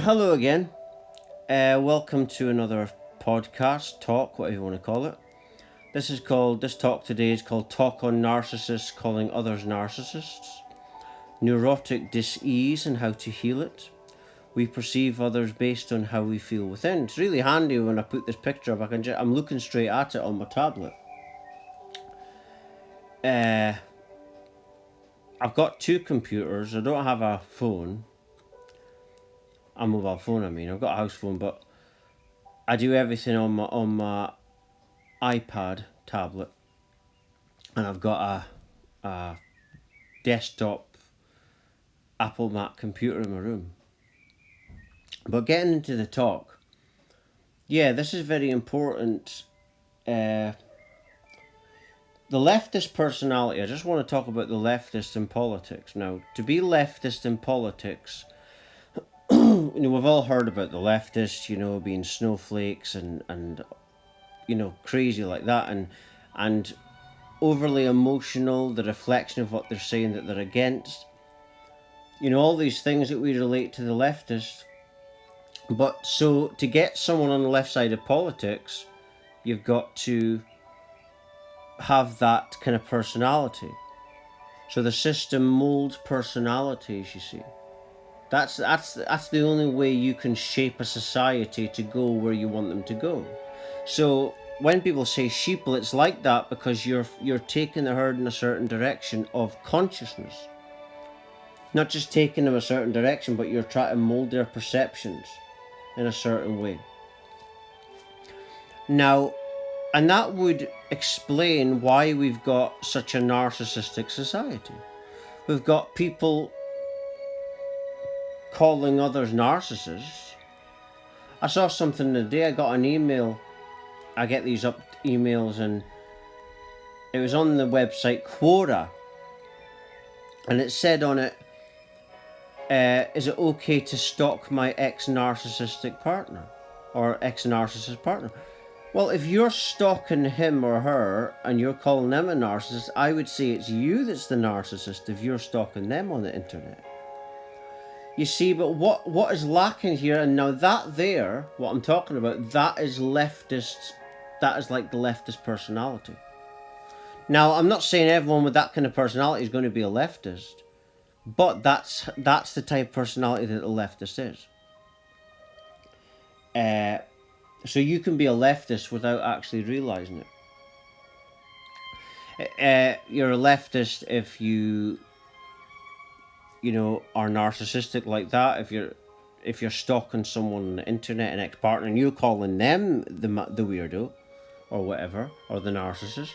Hello again. Welcome to another podcast, talk, whatever you want to call it. This talk today is called Talk on Narcissists Calling Others Narcissists, Neurotic Dis-ease and How to Heal It. We perceive others based on how we feel within. It's really handy when I put this picture up. I'm looking straight at it on my tablet. I've got two computers. I don't have a phone. A mobile phone, I mean. I've got a house phone, but I do everything on my iPad tablet, and I've got a desktop Apple Mac computer in my room. But getting into the talk, this is very important. The leftist personality, I just want to talk about the leftist in politics. Now, to be leftist in politics, we've all heard about the leftists, being snowflakes and crazy like that, and overly emotional, the reflection of what they're saying that they're against. All these things that we relate to the leftists. But so to get someone on the left side of politics, you've got to have that kind of personality. So the system molds personalities, you see. That's the only way you can shape a society to go where you want them to go. So when people say sheeple, it's like that because you're taking the herd in a certain direction of consciousness. Not just taking them a certain direction, but you're trying to mold their perceptions in a certain way. Now, and that would explain why we've got such a narcissistic society. We've got people calling others narcissists. I saw something today. I got an email. I get these emails, and it was on the website Quora, and it said on it, is it okay to stalk my ex-narcissistic partner or ex-narcissist partner? Well, if you're stalking him or her and you're calling them a narcissist, I would say it's you that's the narcissist if you're stalking them on the internet. You see, but what is lacking here, and now that there, what I'm talking about, that is leftist, that is like the leftist personality. Now, I'm not saying everyone with that kind of personality is going to be a leftist, but that's the type of personality that a leftist is. So you can be a leftist without actually realizing it. You're a leftist if you are narcissistic like that. If you're stalking someone on the internet, an ex-partner, and you're calling them the weirdo or whatever, or the narcissist,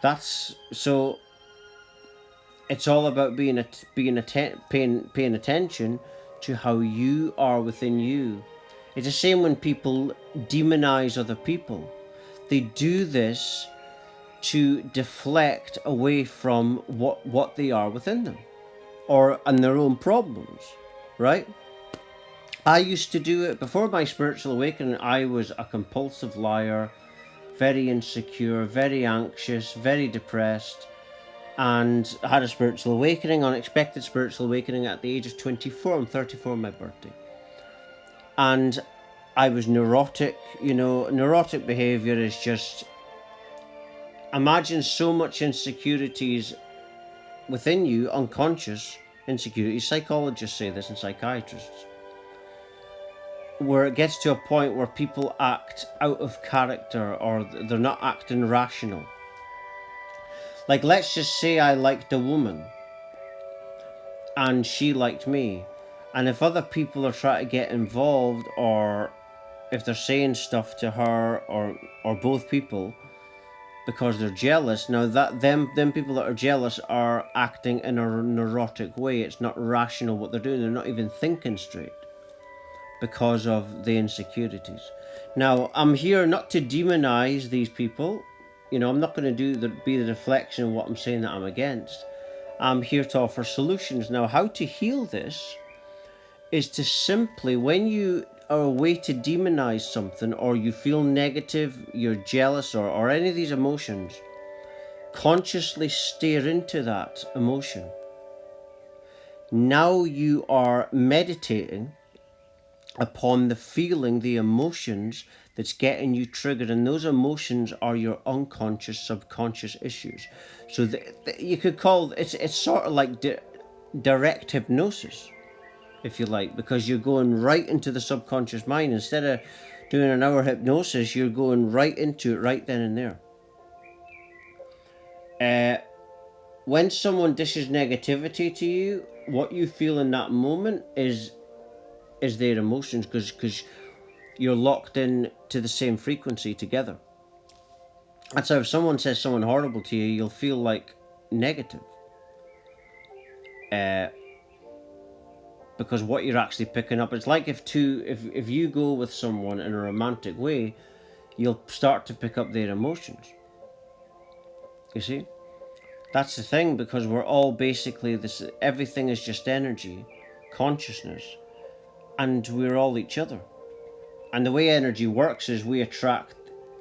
that's so. It's all about paying attention to how you are within you. It's the same when people demonize other people. They do this to deflect away from what they are within them, and their own problems, right? I used to do it before my spiritual awakening. I was a compulsive liar, very insecure, very anxious, very depressed, and I had a spiritual awakening, unexpected spiritual awakening at the age of 24. I'm 34 on my birthday. And I was neurotic. Neurotic behavior is just, imagine so much insecurities within you, unconscious insecurities. Psychologists say this and psychiatrists. Where it gets to a point where people act out of character or they're not acting rational. Like, let's just say I liked a woman and she liked me. And if other people are trying to get involved, or if they're saying stuff to her or both people because they're jealous, now that them people that are jealous are acting in a neurotic way. It's not rational what they're doing. They're not even thinking straight because of the insecurities. Now, I'm here not to demonize these people. I'm not going to be the deflection of what I'm saying that I'm against. I'm here to offer solutions. Now, how to heal this is to simply, when you are a way to demonize something, or you feel negative, you're jealous, or any of these emotions, consciously stare into that emotion. Now you are meditating upon the feeling, the emotions that's getting you triggered, and those emotions are your unconscious, subconscious issues. So you could call it's sort of like direct hypnosis, if you like, because you're going right into the subconscious mind. Instead of doing an hour hypnosis, you're going right into it right then and there. When someone dishes negativity to you, what you feel in that moment is their emotions, because you're locked in to the same frequency together. And so if someone says something horrible to you, you'll feel like negative. Because what you're actually picking up, it's like if you go with someone in a romantic way, you'll start to pick up their emotions. You see? That's the thing, because we're all basically this, everything is just energy, consciousness, and we're all each other. And the way energy works is we attract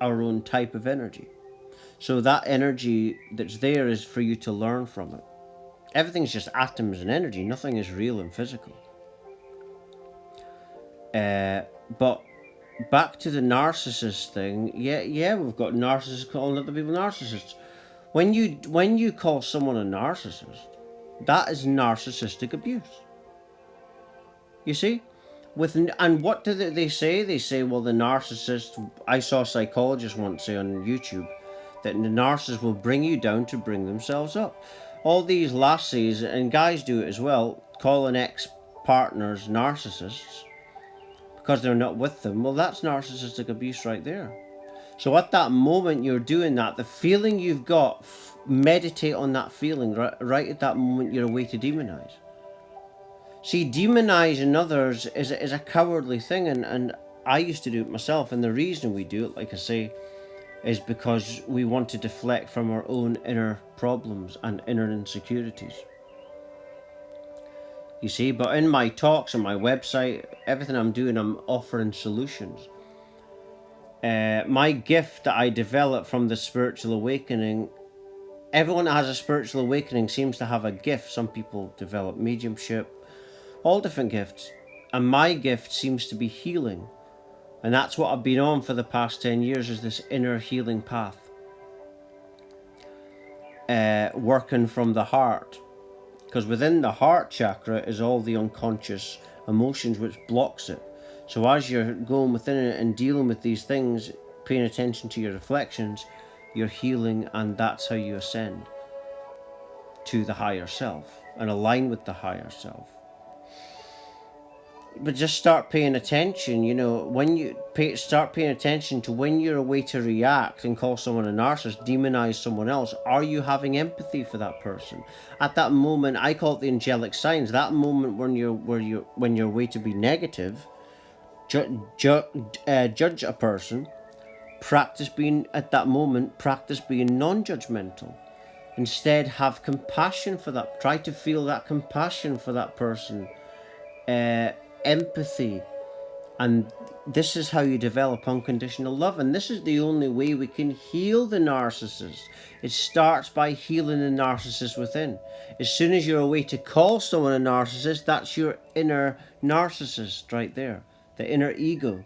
our own type of energy. So that energy that's there is for you to learn from it. Everything's just atoms and energy. Nothing is real and physical. But back to the narcissist thing. Yeah, we've got narcissists calling other people narcissists. When you call someone a narcissist, that is narcissistic abuse. You see? And what do they say? They say, well, the narcissist. I saw a psychologist once say on YouTube that the narcissist will bring you down to bring themselves up. All these lassies, and guys do it as well, calling ex-partners narcissists because they're not with them. Well, that's narcissistic abuse right there. So at that moment you're doing that, the feeling you've got, meditate on that feeling. Right at that moment, you're a way to demonize. See, demonizing others is a cowardly thing, and I used to do it myself. And the reason we do it, like I say, is because we want to deflect from our own inner problems and inner insecurities. You see, but in my talks on my website, everything I'm doing, I'm offering solutions. My gift that I developed from the spiritual awakening, everyone that has a spiritual awakening seems to have a gift. Some people develop mediumship, all different gifts. And my gift seems to be healing. And that's what I've been on for the past 10 years, is this inner healing path. Working from the heart. Because within the heart chakra is all the unconscious emotions which blocks it. So as you're going within it and dealing with these things, paying attention to your reflections, you're healing, and that's how you ascend to the higher self and align with the higher self. But just start paying attention, when you start paying attention to when you're a way to react and call someone a narcissist, demonize someone else. Are you having empathy for that person? At that moment, I call it the angelic signs. That moment when you're way to be negative, judge a person, practice being non-judgmental. Instead, have compassion for that. Try to feel that compassion for that person. Empathy. And this is how you develop unconditional love. And this is the only way we can heal the narcissist. It starts by healing the narcissist within. As soon as you're a way to call someone a narcissist, that's your inner narcissist right there. The inner ego.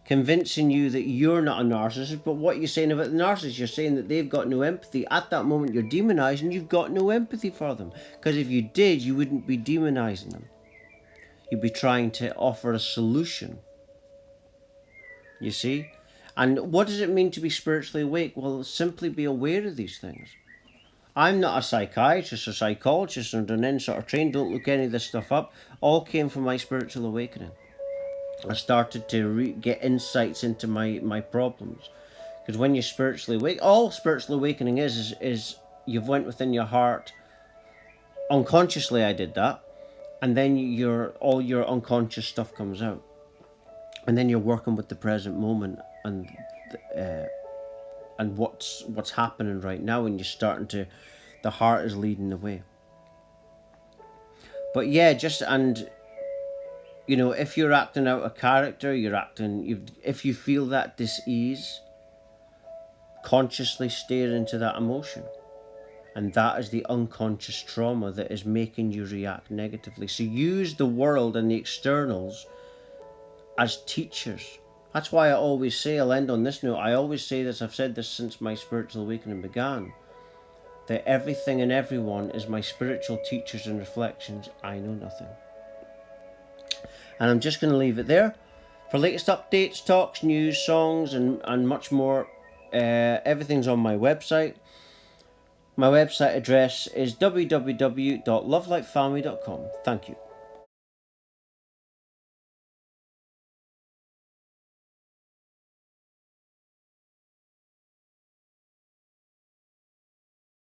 Convincing you that you're not a narcissist, but what you're saying about the narcissist, you're saying that they've got no empathy. At that moment, you're demonizing, you've got no empathy for them. Because if you did, you wouldn't be demonizing them. You'd be trying to offer a solution. You see? And what does it mean to be spiritually awake? Well, simply be aware of these things. I'm not a psychiatrist or psychologist or done any sort of training. Don't look any of this stuff up. All came from my spiritual awakening. I started to get insights into my problems. Because when you're spiritually awake, all spiritual awakening is you've went within your heart. Unconsciously I did that. And then all your unconscious stuff comes out, and then you're working with the present moment and what's happening right now, and you're starting to, the heart is leading the way. But yeah, if you're acting out a character, if you feel that dis-ease, consciously stare into that emotion. And that is the unconscious trauma that is making you react negatively. So use the world and the externals as teachers. That's why I always say, I'll end on this note, I always say this, I've said this since my spiritual awakening began, that everything and everyone is my spiritual teachers and reflections. I know nothing. And I'm just going to leave it there. For latest updates, talks, news, songs, and much more, everything's on my website. My website address is www.lovelightfamily.com. Thank you.